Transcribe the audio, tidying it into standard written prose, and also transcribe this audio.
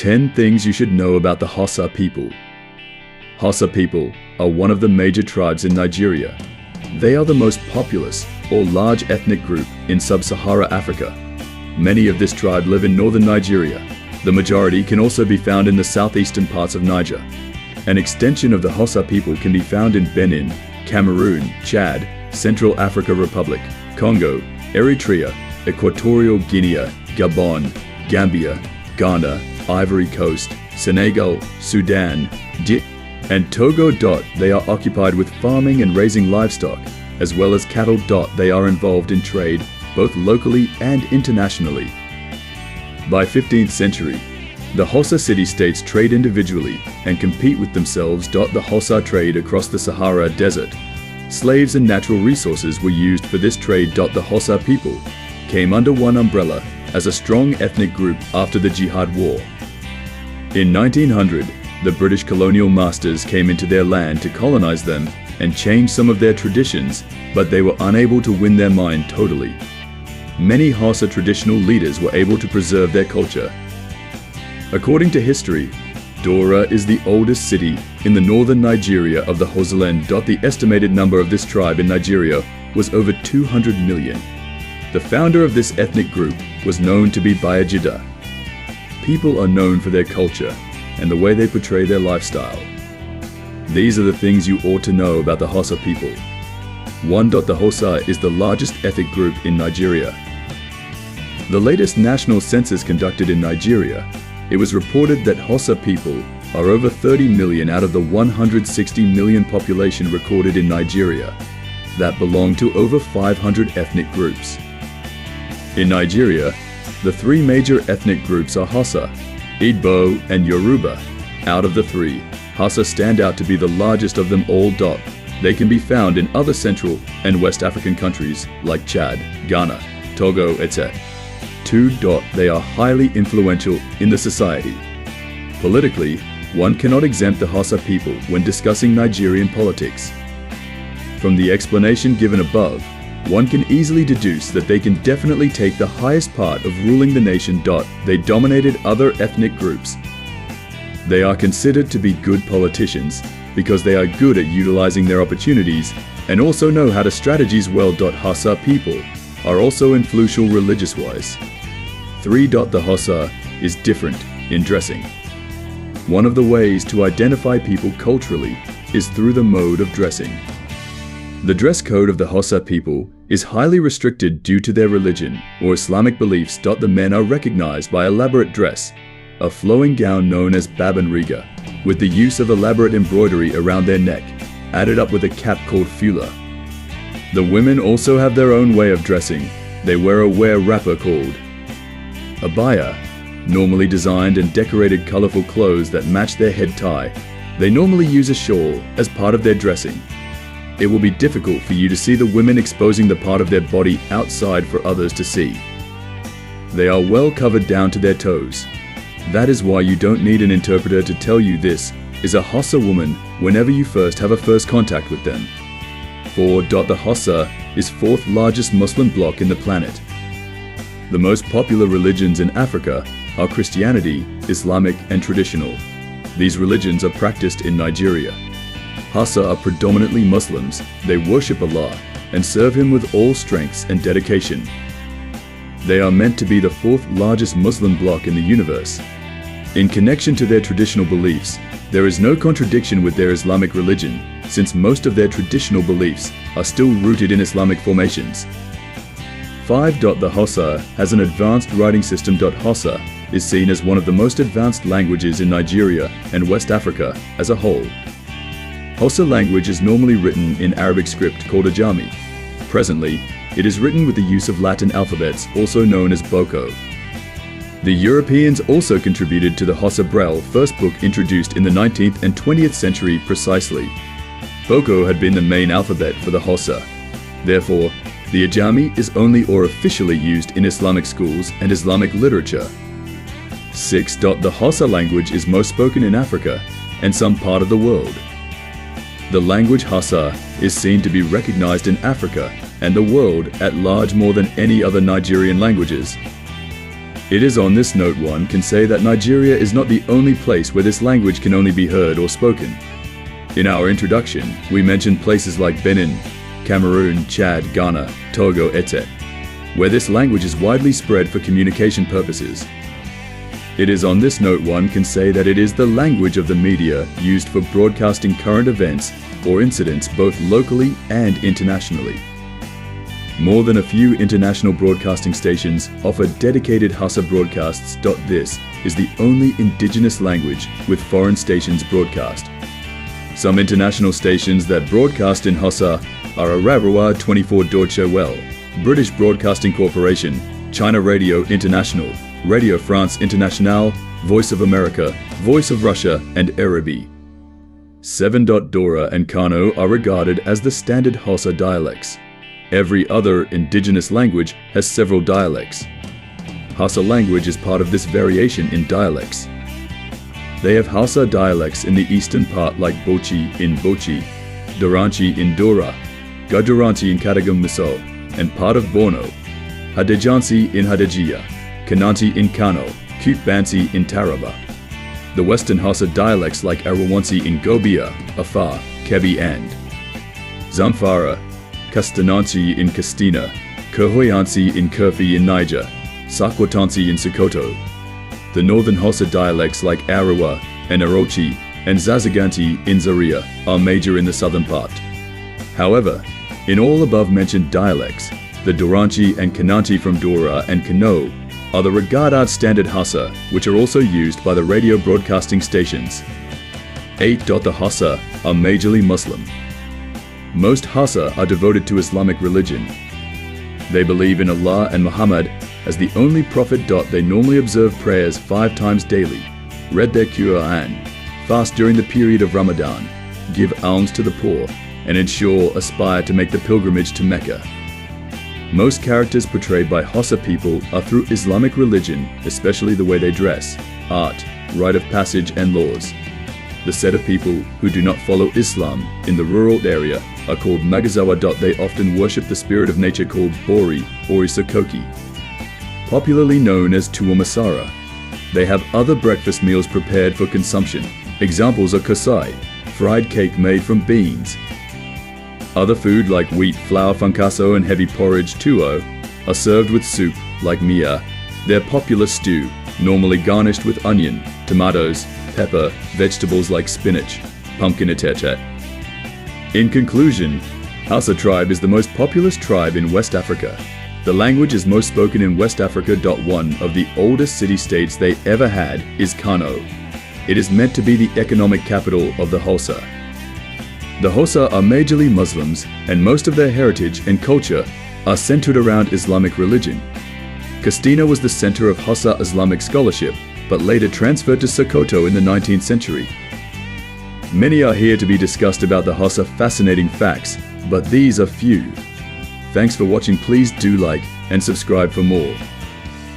10 things you should know about the Hausa people. Hausa people are one of the major tribes in Nigeria. They are the most populous or large ethnic group in sub-Sahara Africa. Many of this tribe live in northern Nigeria. The majority can also be found in the southeastern parts of Niger. An extension of the Hausa people can be found in Benin, Cameroon, Chad, Central Africa Republic, Congo, Eritrea, Equatorial Guinea, Gabon, Gambia, Ghana, Ivory Coast, Senegal, Sudan, and Togo. They are occupied with farming and raising livestock, as well as cattle. They are involved in trade, both locally and internationally. By 15th century, the Hausa city-states trade individually and compete with themselves. The Hausa trade across the Sahara Desert. Slaves and natural resources were used for this trade. The Hausa people came under one umbrella as a strong ethnic group after the Jihad War. In 1900, the British colonial masters came into their land to colonize them and change some of their traditions, but they were unable to win their mind totally. Many Hausa traditional leaders were able to preserve their culture. According to history, Dora is the oldest city in the northern Nigeria of the Hausaland. The estimated number of this tribe in Nigeria was over 200 million. The founder of this ethnic group was known to be Bayajida. People are known for their culture and the way they portray their lifestyle. These are the things you ought to know about the Hausa people. 1. The Hausa is the largest ethnic group in Nigeria. The latest national census conducted in Nigeria, it was reported that Hausa people are over 30 million out of the 160 million population recorded in Nigeria that belong to over 500 ethnic groups. In Nigeria, the three major ethnic groups are Hausa, Igbo, and Yoruba. Out of the three, Hausa stand out to be the largest of them all. They can be found in other Central and West African countries like Chad, Ghana, Togo, etc. 2. They are highly influential in the society. Politically, one cannot exempt the Hausa people when discussing Nigerian politics. From the explanation given above, one can easily deduce that they can definitely take the highest part of ruling the nation. They dominated other ethnic groups. They are considered to be good politicians because they are good at utilizing their opportunities and also know how to strategize well. Hausa people are also influential religious-wise. 3. The Hausa is different in dressing. One of the ways to identify people culturally is through the mode of dressing. The dress code of the Hausa people is highly restricted due to their religion or Islamic beliefs. The men are recognized by elaborate dress, a flowing gown known as babanriga, with the use of elaborate embroidery around their neck, added up with a cap called fula. The women also have their own way of dressing. They wear a wrapper called abaya, normally designed and decorated colorful clothes that match their head tie. They normally use a shawl as part of their dressing. It will be difficult for you to see the women exposing the part of their body outside for others to see. They are well covered down to their toes. That is why you don't need an interpreter to tell you this is a Hausa woman whenever you have a first contact with them. 4. The Hausa is fourth largest Muslim bloc in the planet. The most popular religions in Africa are Christianity, Islamic, and traditional. These religions are practiced in Nigeria. Hausa are predominantly Muslims. They worship Allah and serve Him with all strengths and dedication. They are meant to be the fourth largest Muslim bloc in the universe. In connection to their traditional beliefs, there is no contradiction with their Islamic religion, since most of their traditional beliefs are still rooted in Islamic formations. 5. The Hausa has an advanced writing system. Hausa is seen as one of the most advanced languages in Nigeria and West Africa as a whole. Hausa language is normally written in Arabic script called Ajami. Presently, it is written with the use of Latin alphabets, also known as Boko. The Europeans also contributed to the Hausa Braille, first book introduced in the 19th and 20th century precisely. Boko had been the main alphabet for the Hausa. Therefore, the Ajami is only or officially used in Islamic schools and Islamic literature. 6. The Hausa language is most spoken in Africa and some part of the world. The language Hausa is seen to be recognized in Africa and the world at large more than any other Nigerian languages. It is on this note one can say that Nigeria is not the only place where this language can only be heard or spoken. In our introduction, we mentioned places like Benin, Cameroon, Chad, Ghana, Togo, etc., where this language is widely spread for communication purposes. It is on this note one can say that it is the language of the media used for broadcasting current events or incidents both locally and internationally. More than a few international broadcasting stations offer dedicated Hausa broadcasts. This is the only indigenous language with foreign stations broadcast. Some international stations that broadcast in Hausa are Arawa 24 Deutsche Welle, British Broadcasting Corporation, China Radio International, Radio France Internationale, Voice of America, Voice of Russia, and Arabi. 7. Dora and Kano are regarded as the standard Hausa dialects. Every other indigenous language has several dialects. Hausa language is part of this variation in dialects. They have Hausa dialects in the eastern part like Bochi in Bochi, Doranchi in Dora, Gaduranti in Katagum Miso, and part of Borno, Hadejansi in Hadejia, Kananti in Kano, Kutbansi in Taraba. The western Hausa dialects like Arawansi in Gobia, Afar, Kebbi and Zamfara, Kastanansi in Kastina, Kerhoyansi in Kerfi in Niger, Sakwatansi in Sokoto. The northern Hausa dialects like Arawa and Arochi and Zazaganti in Zaria are major in the southern part. However, in all above-mentioned dialects, the Doranchi and Kananti from Dora and Kano are the Regadad standard Hausa, which are also used by the radio broadcasting stations. 8. The Hausa are majorly Muslim. Most Hausa are devoted to Islamic religion. They believe in Allah and Muhammad as the only prophet. They normally observe prayers 5 times daily, read their Quran, fast during the period of Ramadan, give alms to the poor, and aspire to make the pilgrimage to Mecca. Most characters portrayed by Hausa people are through Islamic religion, especially the way they dress, art, rite of passage, and laws. The set of people who do not follow Islam in the rural area are called Magazawa. They often worship the spirit of nature called Bori or Isakoki, popularly known as Tuomasara. They have other breakfast meals prepared for consumption. Examples are kasai, fried cake made from beans. Other food like wheat, flour, funkaso, and heavy porridge, tuo, are served with soup like mia, their popular stew, normally garnished with onion, tomatoes, pepper, vegetables like spinach, pumpkin, etc. In conclusion, Hausa tribe is the most populous tribe in West Africa. The language is most spoken in West Africa. One of the oldest city-states they ever had is Kano. It is meant to be the economic capital of the Hausa. The Hausa are majorly Muslims, and most of their heritage and culture are centered around Islamic religion. Kastina was the center of Hausa Islamic scholarship, but later transferred to Sokoto in the 19th century. Many are here to be discussed about the Hausa fascinating facts, but these are few. Thanks for watching. Please do like and subscribe for more.